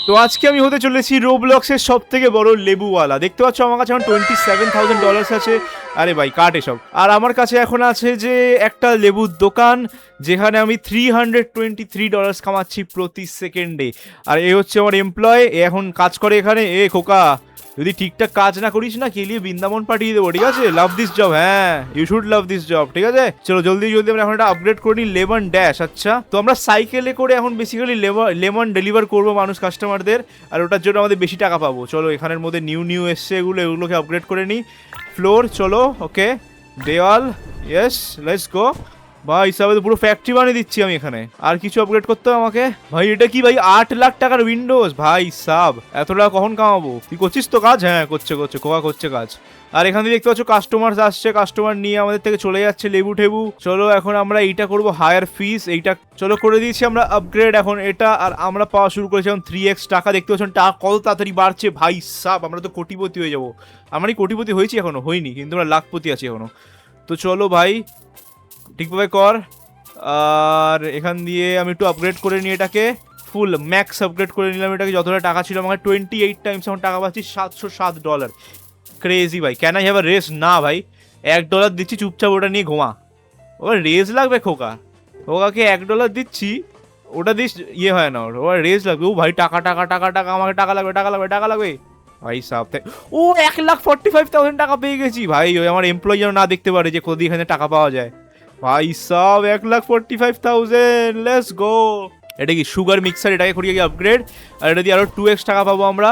তো আজকে আমি হতে চলেছি রোবলক্সের সব থেকে বড় লেবুওয়ালা। দেখতে পাচ্ছ আমার কাছে এখন $27,000 আছে। আরে ভাই কাট এসব। আর আমার কাছে এখন আছে যে একটা লেবুর দোকান, যেখানে আমি $323 কামাচ্ছি প্রতি সেকেন্ডে। আর এ হচ্ছে আমার এমপ্লয়, এ এখন কাজ করে এখানে। এ খোকা, যদি ঠিকঠাক কাজ না করিস না, কেলিয়ে বৃন্দাবন পাঠিয়ে দেবো, ঠিক আছে? লাভ দিস জব, হ্যাঁ you should love this job, ঠিক আছে? চলো জলদি জলদি আমরা এখন একটা আপগ্রেড করে নিই, লেমন ড্যাশ। আচ্ছা, তো আমরা সাইকেলে করে এখন বেসিক্যালি লেমন ডেলিভার করবো মানুষ কাস্টমারদের, আর ওটার জন্য আমাদের বেশি টাকা পাবো। চলো এখানের মধ্যে নিউ এসছে, এগুলোকে আপগ্রেড করে নিই। ফ্লোর, চলো, ওকে, দেওয়াল, ইয়েস, লেটস গো। ভাই হিসাবে তো পুরো ফ্যাক্টরি বানিয়ে দিচ্ছি আমি এখানে। আর কিছু আপগ্রেড করতে হবে আমাকে। ভাই এটা কি ভাই, 8 লাখ টাকার উইন্ডোজ? ভাই সাব, এত টাকা কখন কামাবো? তুই করছিস তো কাজ? হ্যাঁ করছে কোকা করছে কাজ। আর এখান থেকে দেখতে পাচ্ছ কাস্টমার আসছে, কাস্টমার নিয়ে আমাদের থেকে চলে যাচ্ছে লেবু টেবু। চলো এখন আমরা এইটা করবো, হায়ার ফিস, এইটা চলো করে দিয়েছি আমরা আপগ্রেড এখন এটা। আর আমরা পাওয়া শুরু করেছি এখন 3x টাকা। দেখতে পাচ্ছেন টাকা কত তাড়াতাড়ি বাড়ছে ভাই সাব, আমরা তো কোটিপতি হয়ে যাবো। আমারই কোটিপতি হয়েছি এখনো হয়নি, কিন্তু আমরা লাখপতি আছি এখনো। তো চলো ভাই ঠিকভাবে কর। আর এখান দিয়ে আমি একটু আপগ্রেড করে নিই এটাকে, ফুল ম্যাক্স আপগ্রেড করে নিলাম এটাকে। যতটা টাকা ছিল আমার 28 টাইমস এখন টাকা পাচ্ছি $707। ক্রেজি ভাই, can I have a race? না ভাই, $1 দিচ্ছি, চুপচাপ ওটা নিয়ে ঘুমা। ওর রেস লাগবে খোকা, খোকাকে $1 দিচ্ছি, ওটা দিস ইয়ে হয় না, ওর রেস লাগবে। ও ভাই টাকা টাকা টাকা টাকা, আমাকে টাকা লাগবে টাকা লাগবে টাকা লাগবে ভাই সাহ। ও 1,45,000 টাকা পেয়ে গেছি ভাই। ওই আমার এমপ্লয়ি যেন না দেখতে পারে যে কোথায় এখানে টাকা পাওয়া যায়। ভাই সাহ 1,45,000, লেটস গো। এটা কি সুগার মিক্সার? এটাকে করি আপগ্রেড, আর এটা দিয়ে আরো 2x টাকা পাবো আমরা।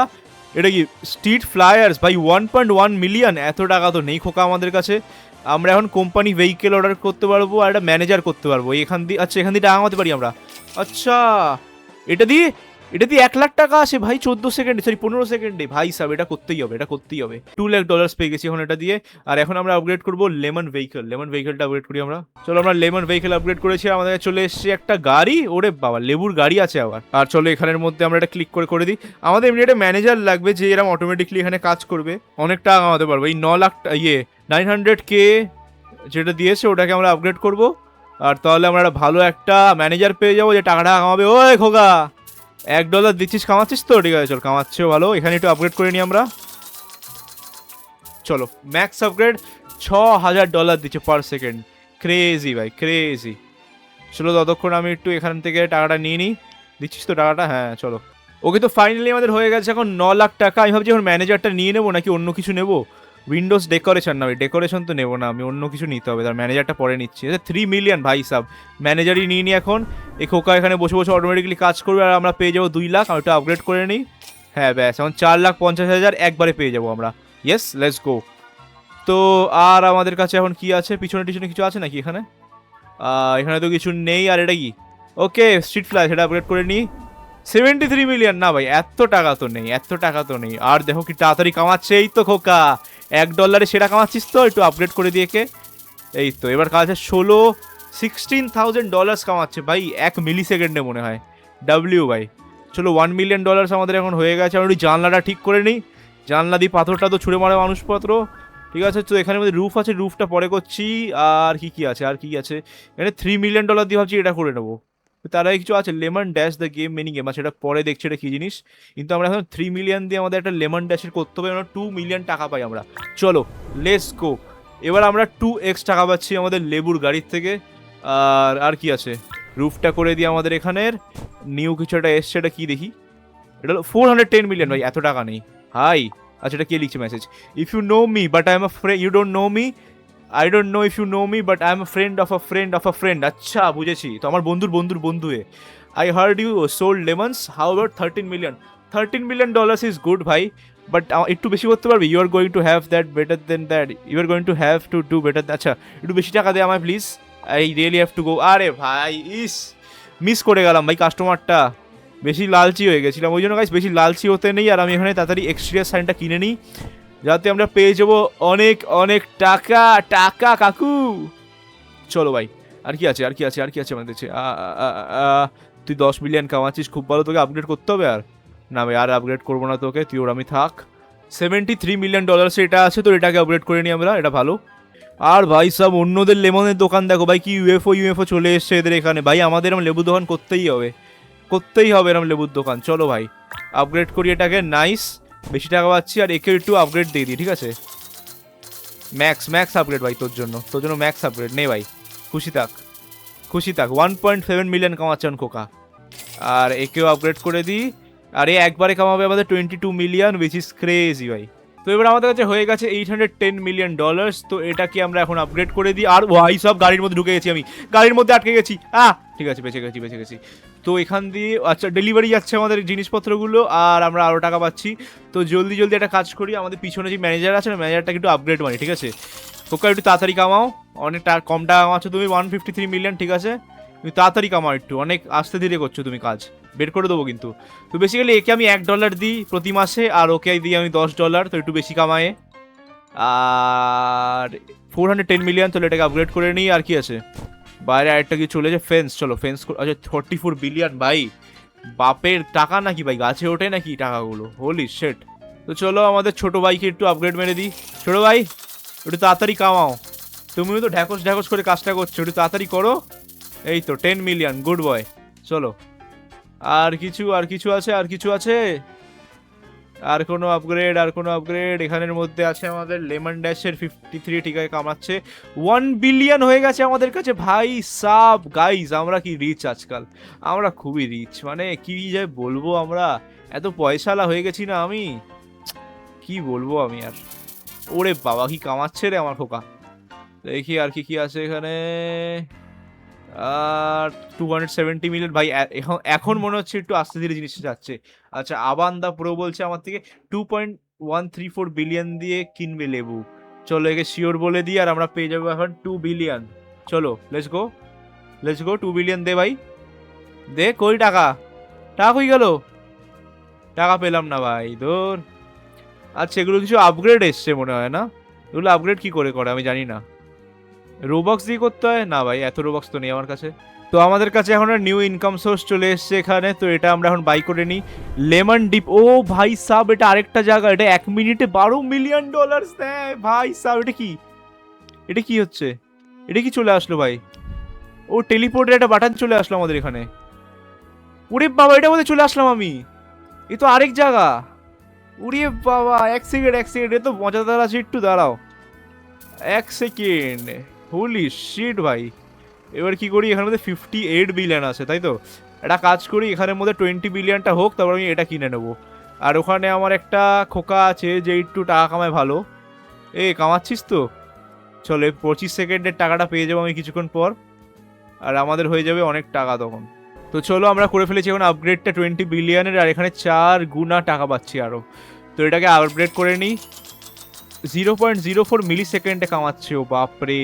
এটা কি স্ট্রিট ফ্লায়ার্স? ভাই 1.1 মিলিয়ন, এত টাকা তো নেই খোকা আমাদের কাছে। আমরা এখন কোম্পানি ভেহিকেল অর্ডার করতে পারবো, আর একটা ম্যানেজার করতে পারবো এখান দিয়ে। আচ্ছা এখান দিয়ে টাকা কামাতে পারি আমরা। আচ্ছা এটা দিয়ে 1 লাখ টাকা আসে ভাই 14 সেকেন্ডে, সরি 15 সেকেন্ডে। ভাই সাহেব এটা করতেই হবে, এটা করতেই হবে। $2 লাখ পেয়ে গেছি এখন এটা দিয়ে। আর এখন আমরা আপগ্রেড করবো লেমন ভেহিকেলটা আপগ্রেড করি আমরা। চলো আমরা লেমন ভেহিকেল আপগ্রেড করেছি, আমাদের চলে এসছে একটা গাড়ি। ওরে বাবা, লেবুর গাড়ি আছে আবার। আর চলো এখানের মধ্যে আমরা এটা ক্লিক করে দিই। আমাদের এমনি একটা ম্যানেজার লাগবে যে এরকম অটোমেটিকলি এখানে কাজ করবে, অনেক টাকা কামাতে পারবো। এই 9 লাখ 900K যেটা দিয়েছে ওটাকে আমরা আপগ্রেড করব। আর তাহলে আমরা একটা ভালো একটা ম্যানেজার পেয়ে যাবো যে টাকা কামাবে। ওই খোকা, $1 দিচ্ছিস, কামাচ্ছিস তো? ঠিক আছে চল, কামাচ্ছেও ভালো। এখানে একটু আপগ্রেড করে নিই আমরা। চলো ম্যাক্স আপগ্রেড, $6,000 দিচ্ছে পার সেকেন্ড। ক্রেজি ভাই ক্রেজি। চলো ততক্ষণ আমি একটু এখান থেকে টাকাটা নিয়ে নিই। দিচ্ছিস তো টাকাটা? হ্যাঁ চলো। ওকে, তো ফাইনালি আমাদের হয়ে গেছে এখন 9 লাখ টাকা। আমি ভাবছি এখন ম্যানেজারটা নিয়ে নেবো নাকি অন্য কিছু নেবো। উইন্ডোজ ডেকোরেশন না, ডেকোরেশন তো নেবো না আমি, অন্য কিছু নিতে হবে। তার ম্যানেজারটা পরে নিচ্ছি। আচ্ছা 3 মিলিয়ন ভাই সাব, ম্যানেজারই নিয়ে নিই এখন। এই খোকা এখানে বসে বসে অটোমেটিকলি কাজ করবে, আর আমরা পেয়ে যাবো 2 লাখ। আমি ওটা আপগ্রেড করে নিই। হ্যাঁ ব্যাস, এখন 4,50,000 একবারে পেয়ে যাবো আমরা। Yes, let's go. তো আর আমাদের কাছে এখন কি আছে? পিছনে টিছনে কিছু আছে নাকি এখানে? এখানে তো কিছু নেই। আর এটা কি? ওকে, স্ট্রিট ফ্লাই, সেটা আপগ্রেড করে নিই। 73 মিলিয়ন? না ভাই, এত টাকা তো নেই, এত টাকা তো নেই। আর দেখো কি তাড়াতাড়ি কামাচ্ছে, এই তো খোকা $1 সেটা কামাচ্ছিস তো, একটু আপগ্রেড করে দিয়ে কে। এই তো এবার কাছে 16,000 কামাচ্ছে ভাই 1 মিলি সেকেন্ডে মনে হয়। ভাই চলো $1 মিলিয়ন আমাদের এখন হয়ে গেছে। আমরা একটু জানলাটা ঠিক করে নিই, জানলা দিয়ে পাথরটা তো ছুঁড়ে মারে মানুষপত্র। ঠিক আছে, তো এখানে মধ্যে রুফ আছে, রুফটা পরে করছি। আর কি আছে, আর কি আছে এখানে? $3 মিলিয়ন দিয়ে ভাবছি এটা করে নেবো। তারা কিছু আছে, lemon dash the game mini game আছে, এটা পরে দেখছি এটা কি জিনিস। কিন্তু আমরা এখন 3 মিলিয়ন দিয়ে আমাদের একটা লেমন ড্যাশের করতে হবে, আমরা 2 মিলিয়ন টাকা পাই আমরা। চলো লেটস গো। এবার আমরা 2x টাকা পাচ্ছি আমাদের লেবুর গাড়ির থেকে। আর কি আছে, রুফটা করে দিয়ে আমাদের এখানের নিউ কিছু একটা এসছে, এটা কি দেখি। এটা হলো 410 মিলিয়ন। ভাই এত টাকা নেই হাই। আচ্ছা এটা কে লিখছে message? If you know me but I am a friend, you don't know me, I don't know if you know me but I am a friend of a friend of a friend. আচ্ছা বুঝেছি, তো আমার বন্ধুর বন্ধুর বন্ধু এ। I heard you sold lemons, how about 13 million? $13 million is good ভাই, but একটু বেশি করতে পারবি? You are going to have that better then that, you are going to have to do better. আচ্ছা একটু বেশি টাকা দে আমায় please, I really have to go. আরে ভাই ইস, মিস করে গেলাম ভাই কাস্টমারটা, বেশি লালচি হয়ে গেছিলাম ওই জন্য। গাইস বেশি লালচি হতে নেই। আর আমি এখানে তাড়াতাড়ি এক্সটেরিয়ার সাইনটা কিনে নিই, যাতে আমরা পেয়ে যাবো অনেক অনেক টাকা। টাকা কাকু। চলো ভাই, আর কি আছে, আর কি আছে, আর কি আছে আমাদের কাছে? তুই 10 মিলিয়ন কামাচ্ছিস, খুব ভালো, তোকে আপগ্রেড করতে হবে। আর না ভাই, আর আপগ্রেড করবো না তোকে, তুই ওর আমি থাক। $73 মিলিয়ন এটা আছে, তো এটাকে আপগ্রেড করে নিই আমরা, এটা ভালো। আর ভাই সব অন্যদের লেমনের দোকান দেখো ভাই, কি ইউএফও চলে এসছে এদের এখানে। ভাই আমাদের লেবু দোকান করতেই হবে। করতেই হবে এরকম লেবুর দোকান। চলো ভাই আপগ্রেড করি এটাকে, নাইস, বেশি টাকা পাচ্ছি। আর একে একটু আপগ্রেড দিয়ে দিই, ঠিক আছে? ম্যাক্স আপগ্রেড ভাই, তোর জন্য ম্যাক্স আপগ্রেড নে ভাই, খুশি থাক খুশি থাক। 1.7 মিলিয়ন কামাচ্ছেন খোকা। আর একেও আপগ্রেড করে দিই, আর এ একবারে কামাবে আমাদের 22 মিলিয়ন, উইচ ইজ ক্রেজি ভাই। তো এবার আমাদের কাছে হয়ে গেছে $810 মিলিয়ন। তো এটাকে আমরা এখন আপগ্রেড করে দিই। আর ভাই সব গাড়ির মধ্যে ঢুকে গেছি, আমি গাড়ির মধ্যে আটকে গেছি। ঠিক আছে, বেঁচে গেছি। তো এখান দিয়ে আচ্ছা ডেলিভারি যাচ্ছে আমাদের জিনিসপত্রগুলো, আর আমরা আরও টাকা পাচ্ছি। তো জলদি একটা কাজ করি, আমাদের পিছনে যে ম্যানেজার আছে না, ম্যানেজারটাকে একটু আপগ্রেড মারি, ঠিক আছে? তোকে একটু তাড়াতাড়ি কামাও, অনেক কম টাকা কামাচ্ছ তুমি, 153 মিলিয়ন, ঠিক আছে? তুমি তাড়াতাড়ি কামাও, একটু অনেক আস্তে ধীরে করছো তুমি কাজ, বের করে দেবো কিন্তু। তো বেসিক্যালি একে আমি $1 দিই প্রতি মাসে, আর ওকে দিই আমি $10, তো একটু বেশি কামায়ে। আর 410 মিলিয়ন, তাহলে এটাকে আপগ্রেড করে নিই। আর কি আছে বাইরে? আরেকটা কি চলে যায়, ফেন্স, চলো ফেন্স। আচ্ছা 44 বিলিয়ন ভাই, বাপের টাকা নাকি ভাই, গাছে ওঠে নাকি টাকাগুলো, হোলি শেট। তো চলো আমাদের ছোট ভাইকে একটু আপগ্রেড মেরে দিই। ছোট ভাই একটু তাড়াতাড়ি কামাও, তুমিও তো ঢ্যাকস করে কাজটা করছো, একটু তাড়াতাড়ি করো। এই তো 10 মিলিয়ন, গুড বয়। চলো আর কিছু আছে? আর কোনো আপগ্রেড এখানের মধ্যে আছে আমাদের লেমন ড্যাশের 53, ঠিক আছে, কামাচ্ছে 1 বিলিয়ন হয়ে গেছে আমাদের কাছে ভাই সাব। গাইজ আমরা কি রিচ আজকাল, আমরা খুবই রিচ, মানে কি যে বলবো, আমরা এত পয়সালা হয়ে গেছি না, আমি কি বলবো আমি আর। ওরে বাবা কি কামাচ্ছে রে আমার খোকা। দেখি আর কি আছে এখানে। আর 270 মিলিয়ন ভাই, এখন মনে হচ্ছে একটু আস্তে ধীরে জিনিসটা যাচ্ছে। আচ্ছা আবান্দা প্রো বলছে আমার থেকে 2.134 বিলিয়ন দিয়ে কিনবে লেবু। চলো একে শিওর বলে দিই, আর আমরা পেয়ে যাবো এখন 2 বিলিয়ন। চলো লেটস গো 2 বিলিয়ন দে ভাই, দে। কই টাকা কই গেল? টাকা পেলাম না ভাই, ধর। আচ্ছা এগুলো কিছু আপগ্রেড এসছে মনে হয় না, এগুলো আপগ্রেড কি করে আমি জানি না। রোবক্স দিয়ে করতে হয় না ভাই, এত রোবক্স তো নেই আমার কাছে। তো আমাদের কাছে এখন নিউ ইনকাম সোর্স চলে এসছে এখানে, তো এটা আমরা এখন বাই করে নিই। লেমন ডিপ, ও ভাই সাব, এটা আরেকটা জায়গা, এটা 1 মিনিটে $12 মিলিয়ন দেয় ভাই সাব। এটা কি হচ্ছে? এটা কি চলে আসলো ভাই? ও টেলিপোর্টের একটা বাটন চলে আসলো আমাদের এখানে। ওরে বাবা, এটা মধ্যে চলে আসলাম আমি, এ তো আরেক জায়গা। ওরে বাবা, এক সেকেন্ড, এ তো মজাদার আছে, একটু দাঁড়াও 1 সেকেন্ড। হোলি শিট ভাই, এবার কি করি, এখানের মধ্যে 58 বিলিয়ন আছে, তাই তো? একটা কাজ করি, এখানের মধ্যে 20 বিলিয়নটা হোক, তারপর আমি এটা কিনে নেবো। আর ওখানে আমার একটা খোকা আছে যে একটু টাকা কামায় ভালো। কামাচ্ছিস তো? চলো 25 সেকেন্ডের টাকাটা পেয়ে যাবো আমি কিছুক্ষণ পর, আর আমাদের হয়ে যাবে অনেক টাকা তখন। তো চলো আমরা করে ফেলেছি এখন আপগ্রেডটা 20 বিলিয়নের, আর এখানে 4 গুণা টাকা পাচ্ছি আরও। তো এটাকে আপগ্রেড করে নিই। 0.04 মিলি সেকেন্ডে কামাচ্ছে, ও বাপরে।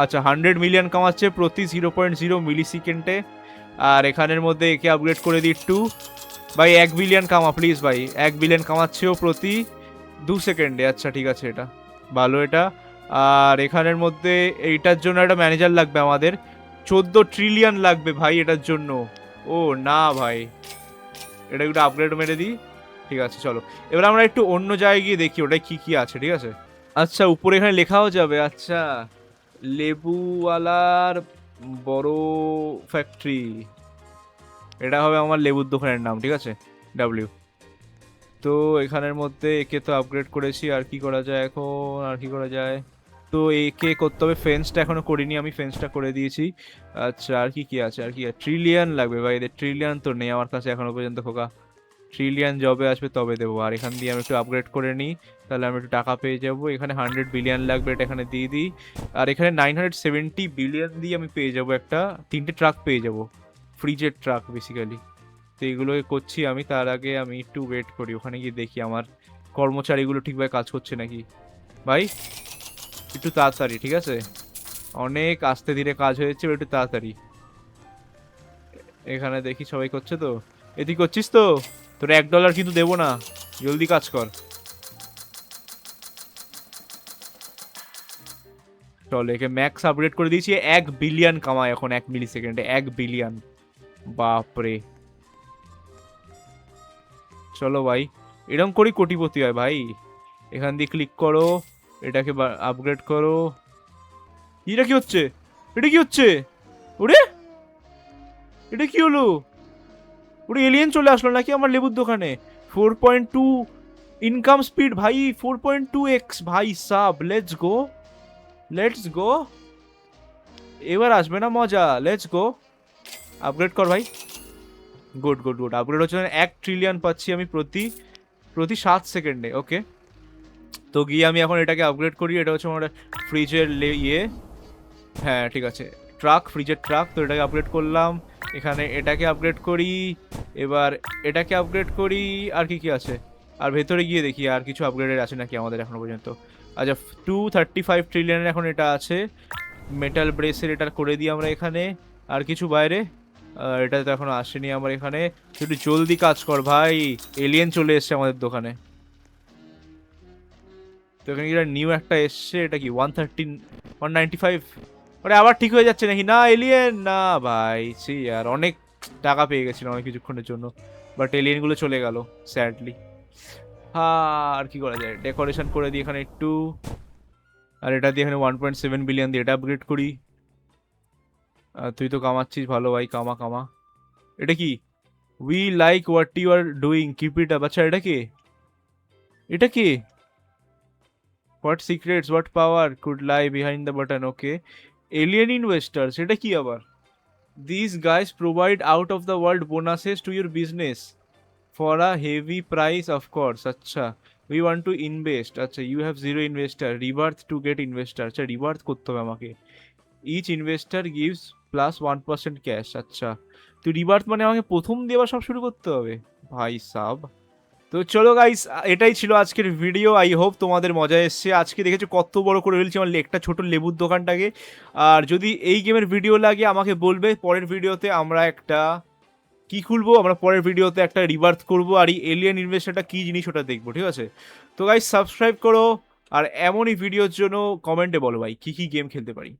আচ্ছা 100 মিলিয়ন কামাচ্ছে প্রতি 0.0 মিলি সেকেন্ডে। আর এখানের মধ্যে একে আপগ্রেড করে দিই একটু ভাই, 1 বিলিয়ন কামা প্লিজ ভাই, 1 বিলিয়ন কামাচ্ছেও প্রতি 2 সেকেন্ডে। আচ্ছা ঠিক আছে, এটা ভালো এটা। আর এখানের মধ্যে এইটার জন্য একটা ম্যানেজার লাগবে আমাদের, 14 ট্রিলিয়ন লাগবে ভাই এটার জন্য। ও না ভাই, এটা একটু আপগ্রেড মেরে দিই, ঠিক আছে। চলো এবার আমরা একটু অন্য জায়গায় গিয়ে দেখি ওটাই কি আছে, ঠিক আছে? আচ্ছা উপরে এখানে লেখাও যাবে, আচ্ছা লেবুওয়ালার বড় ফ্যাক্টরি, এটা হবে আমার লেবুর দোকানের নাম, ঠিক আছে, ডাব্লিউ। তো এখানের মধ্যে একে তো আপগ্রেড করেছি, আর কি করা যায় এখন, তো একে করতে হবে, ফেন্সটা এখনো করিনি আমি, ফেন্সটা করে দিয়েছি। আচ্ছা আর কি আছে, ট্রিলিয়ন লাগবে ভাই, এদের ট্রিলিয়ন তো নেই আমার কাছে এখনো পর্যন্ত খোকা, ট্রিলিয়ন জবে আসবে তবে দেবো। আর এখান দিয়ে আমি একটু আপগ্রেড করে নিই, তাহলে আমি একটু টাকা পেয়ে যাবো। এখানে 100 বিলিয়ন লাগবে, এটা এখানে দিয়ে দিই। আর এখানে 970 বিলিয়ন দিয়ে আমি পেয়ে যাবো একটা 3টে ট্রাক পেয়ে যাবো, ফ্রিজের ট্রাক বেসিক্যালি। তো এগুলোই করছি আমি, তার আগে আমি একটু ওয়েট করি, ওখানে গিয়ে দেখি আমার কর্মচারীগুলো ঠিকভাবে কাজ করছে নাকি। ভাই একটু তাড়াতাড়ি, ঠিক আছে, অনেক আস্তে ধীরে কাজ হয়েছে, একটু তাড়াতাড়ি। এখানে দেখি সবাই করছে তো, তুই করছিস তো? তোর $1 কিন্তু দেবো না, জলদি কাজ কর। চল একে ম্যাক্স আপগ্রেড করে দিয়েছি, 1 বিলিয়ন কামায় এখন 1 মিলি সেকেন্ডে, 1 বিলিয়ন, বাপরে। চলো ভাই এরকম করি কোটিপতি হয় ভাই। এখান দিয়ে ক্লিক করো, এটাকে আপগ্রেড করো। এটা কি হচ্ছে? ওরে এটা কি হলো? পুরো এলিয়েন চলে আসলো নাকি আমার লেবুর দোকানে? 4.2 ইনকাম স্পিড ভাই, 4.2x ভাই sub, let's go, let's go. এবার আসবে না মজা, লেটস গো। আপগ্রেড কর ভাই। গুড গুড গুড, আপগ্রেড হচ্ছে 1 ট্রিলিয়ন পাচ্ছি আমি প্রতি প্রতি 7 সেকেন্ডে। ওকে, তো গিয়ে আমি এখন এটাকে আপগ্রেড করি। এটা হচ্ছে আমার ফ্রিজের ইয়ে, হ্যাঁ ঠিক আছে, ট্রাক, ফ্রিজের ট্রাক। তো এটাকে আপগ্রেড করলাম। এখানে এটাকে আপগ্রেড করি, এবার এটাকে আপগ্রেড করি। আর কি কি আছে? আর ভেতরে গিয়ে দেখি আর কিছু আপগ্রেডের আছে নাকি আমাদের এখনো পর্যন্ত। আচ্ছা, 235 ট্রিলিয়নের এখন এটা আছে। মেটাল ব্রেসের এটা করে দিই আমরা এখানে। আর কিছু বাইরে? এটা তো এখনো আসেনি আমার এখানে। তুই একটু জলদি কাজ কর ভাই, এলিয়েন চলে এসছে আমাদের দোকানে। তো এখানে কি নিউ একটা এসছে, এটা কি 195? ওরে আবার ঠিক হয়ে যাচ্ছে নাকি? না এলিয়েন না ভাই, ছি আর অনেক টাকা পেয়ে গেছিলাম অনেক কিছুক্ষণের জন্য, বাট এলিয়েন গুলো চলে গেল স্যাডলি। হ্যাঁ, আর কি করা যায়, ডেকোরেশন করে দিই এখানে একটু। আর এটা দিয়ে এখানে 1.7 বিলিয়ন দিয়ে এটা আপগ্রেড করি। তুই তো কামাচ্ছিস ভালো ভাই, কামা কামা। এটা কি? We like what you are doing, keep it up. আচ্ছা এটা কি? এটা কি? What secrets, what power could lie behind the button? Okay, alien investors, এটা কি আবার? These guys provide out of the world bonuses to your business for a heavy price, of course. আচ্ছা, we want to invest. আচ্ছা, you have zero investor, rebirth to get investor. আচ্ছা, rebirth করতে হবে আমাকে। Each investor gives plus 1% cash. আচ্ছা, তো rebirth মানে আমাকে প্রথম দিয়ে আবার সব শুরু করতে হবে ভাই সাব। তো চলো গাইস, এটাই ছিল আজকের ভিডিও। আই হোপ তোমাদের মজা এসছে। আজকে দেখেছো কত বড় করে ফেলছি আমার একটা ছোট লেবুর দোকানটাকে। আর যদি এই গেমের ভিডিও লাগে আমাকে বলবে, পরের ভিডিওতে আমরা একটা কি খুলবো, আমরা পরের ভিডিওতে একটা রিবার্থ করব, আর এই এলিয়েন ইনভেস্টরটা কি জিনিস ওটা দেখবো, ঠিক আছে? তো গাইস সাবস্ক্রাইব করো, আর এমনই ভিডিওর জন্য কমেন্টে বলো ভাই কি কি গেম খেলতে পারি।